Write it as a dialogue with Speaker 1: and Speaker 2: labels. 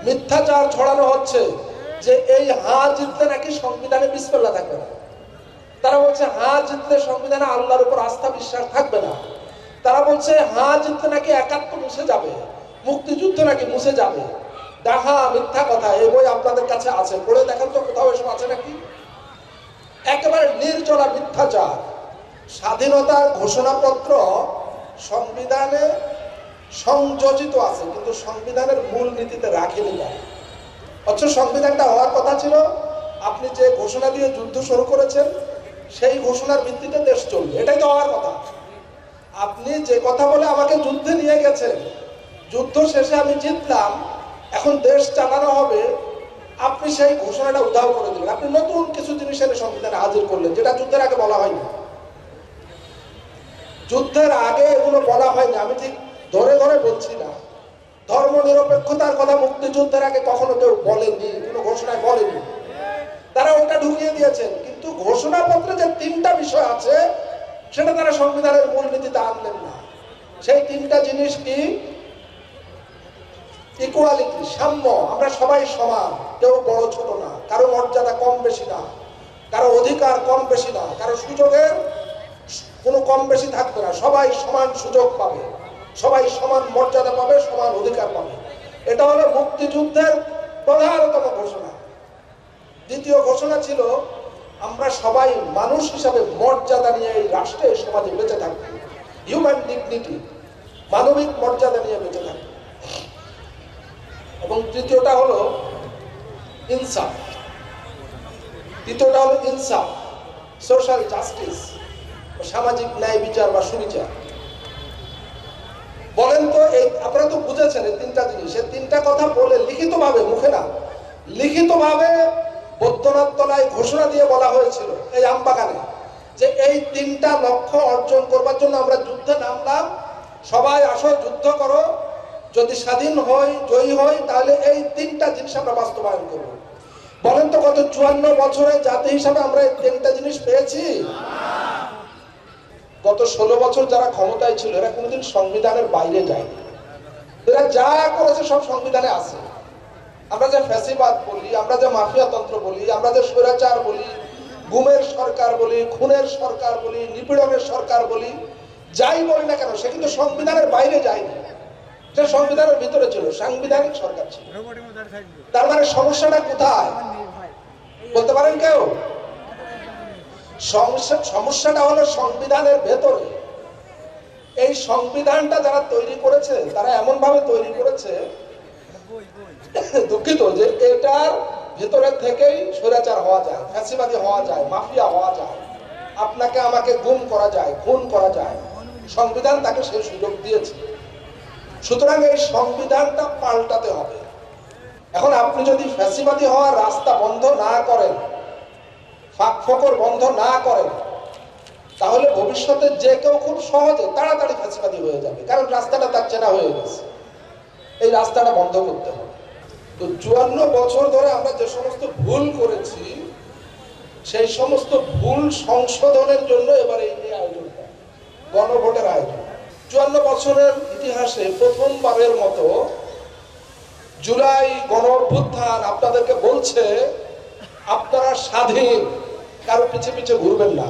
Speaker 1: মিথ্যাচার ছড়ানো হচ্ছে যে এই হার জিতলে নাকি সংবিধানে বিসমিল্লাহ থাকবে না। তারা বলছে হার জিতলে সংবিধানে আল্লাহর উপর আস্থা বিশ্বাস থাকবে না। তারা বলছে হার জিতলে নাকি একাত্ম মুছে যাবে, মুক্তিযুদ্ধ নাকি মুছে যাবে। দেখা মিথ্যা কথা। এই বই আপনাদের কাছে আছে, পড়ে দেখেন তো কোথাও এসব আছে নাকি। একেবারে নির্জলা মিথ্যাচার। স্বাধীনতার ঘোষণাপত্র সংবিধানে সংযোজিত আছে, কিন্তু সংবিধানের মূল নীতিতে রাখেনি তারা। অথচ সংবিধানটা হওয়ার কথা ছিল, আপনি যে ঘোষণা দিয়ে যুদ্ধ শুরু করেছেন সেই ঘোষণার ভিত্তিতে দেশ চলবে, এটাই তো হওয়ার কথা। আপনি যে কথা বলে আমাকে যুদ্ধে নিয়ে গেছেন, যুদ্ধ শেষে আমি জিতলাম, এখন দেশ চালানো হবে, আপনি সেই ঘোষণাটা উধাও করে দিলেন। আপনি নতুন কিছু জিনিস এনে সংবিধানে হাজির করলেন, যেটা যুদ্ধের আগে বলা হয়নি। যুদ্ধের আগে এগুলো বলা হয়নি, আমি ঠিক ধরে ধরে বলছি না। ধর্ম নিরপেক্ষতার কথা মুক্তিযুদ্ধের আগে কখনো কেউ বলেনি, কোনো ঘোষণায় বলেনি। তারা ওটা ঢুকিয়ে দিয়েছেন, কিন্তু ঘোষণাপত্রে যে তিনটা বিষয় আছে সেটা তারা সংবিধানের মূলনীতিতে আনলেন না। সেই তিনটা জিনিস কি? ইকুয়ালিটি, সাম্য, আমরা সবাই সমান, কেউ বড় ছোট না, কারো মর্যাদা কম বেশি না, কারো অধিকার কম বেশি না, কারো সুযোগের কোনো কম বেশি থাকবে না, সবাই সমান সুযোগ পাবে, সবাই সমান মর্যাদা পাবে, সমান অধিকার পাবে। এটা হলো মুক্তিযুদ্ধের প্রধানতম ঘোষণা। দ্বিতীয় ঘোষণা ছিল আমরা সবাই মানুষ হিসাবে মর্যাদা নিয়ে এই রাষ্ট্রে সমাজে বেঁচে থাকব, হিউম্যান ডিগনিটি, মানবিক মর্যাদা নিয়ে বেঁচে থাকব। এবং তৃতীয়টা হলো ইনসাফ। তৃতীয়টা হলো ইনসাফ, সোশ্যাল জাস্টিস, সামাজিক ন্যায় বিচার বা সুবিচার। বলেন তো, এই আপনারা তো বুঝেছেন এই তিনটা জিনিস। এই তিনটা কথা বলে লিখিতভাবে, মুখে না, লিখিতভাবে বৈদ্যনাথ তলায় ঘোষণা দিয়ে বলা হয়েছিল এই আমবাগানে, যে এই তিনটা লক্ষ্য অর্জন করবার জন্য আমরা যুদ্ধে নামলাম, সবাই আসো যুদ্ধ করো, যদি স্বাধীন হই, জয়ী হই, তাহলে এই তিনটা জিনিস আমরা বাস্তবায়ন করব। বলেন তো, গত 54 বছরে জাতি হিসাবে আমরা এই তিনটা জিনিস পেয়েছি? গত 16 বছর যারা ক্ষমতায় ছিল এরা কোনোদিন সংবিধানের বাইরে যায়নি। এরা যা করেছে সব সংবিধানে আছে। আমরা যে ফ্যাসিবাদ বলি, আমরা যে মাফিয়াতন্ত্র বলি, আমরা যে স্বৈরাচার বলি, গুমের সরকার বলি, খুনের সরকার বলি, নিপীড়নের সরকার বলি, যাই বলি না কেন, সে কিন্তু সংবিধানের বাইরে যায়নি, সে সংবিধানের ভিতরে ছিল, সাংবিধানিক সরকার ছিল। তার মানে সমস্যাটা কোথায় বলতে পারেন কেউ? সমস্যাটা হলো সংবিধানের ভেতরে। এই সংবিধানটা যারা তৈরি করেছে তারা এমন ভাবে তৈরি করেছে, দুঃখিত, যে এটার ভেতরে থেকেই স্বৈরাচার হওয়া যায়, ফ্যাসিবাদী হওয়া যায়, মাফিয়া হওয়া যায়, আপনাকে আমাকে গুম করা যায়, খুন করা যায়। সংবিধান তাকে সেই সুযোগ দিয়েছে। সুতরাং এই সংবিধানটা পাল্টাতে হবে। এখন আপনি যদি ফ্যাসিবাদী হওয়ার রাস্তা বন্ধ না করেন, ফাঁক ফোকর বন্ধ না করেন, তাহলে ভবিষ্যতে যে কেউ খুব সহজে তাড়াতাড়ি ফ্যাসিবাদী হয়ে যাবে, কারণ রাস্তাটা তার চেনা হয়ে গেছে। এই রাস্তাটা বন্ধ করতে হবে। তো 54 বছর ধরে আমরা যে সমস্ত ভুল করেছি সেই সমস্ত ভুল সংশোধনের জন্য এবার এই আয়োজনটা, গণভোটের আয়োজন। 54 বছরের ইতিহাসে প্রথমবারের মতো জুলাই গণ অভ্যুত্থান আপনাদেরকে বলছে আপনারা স্বাধীন, কারো পিছে পিছে ঘুরবেন না।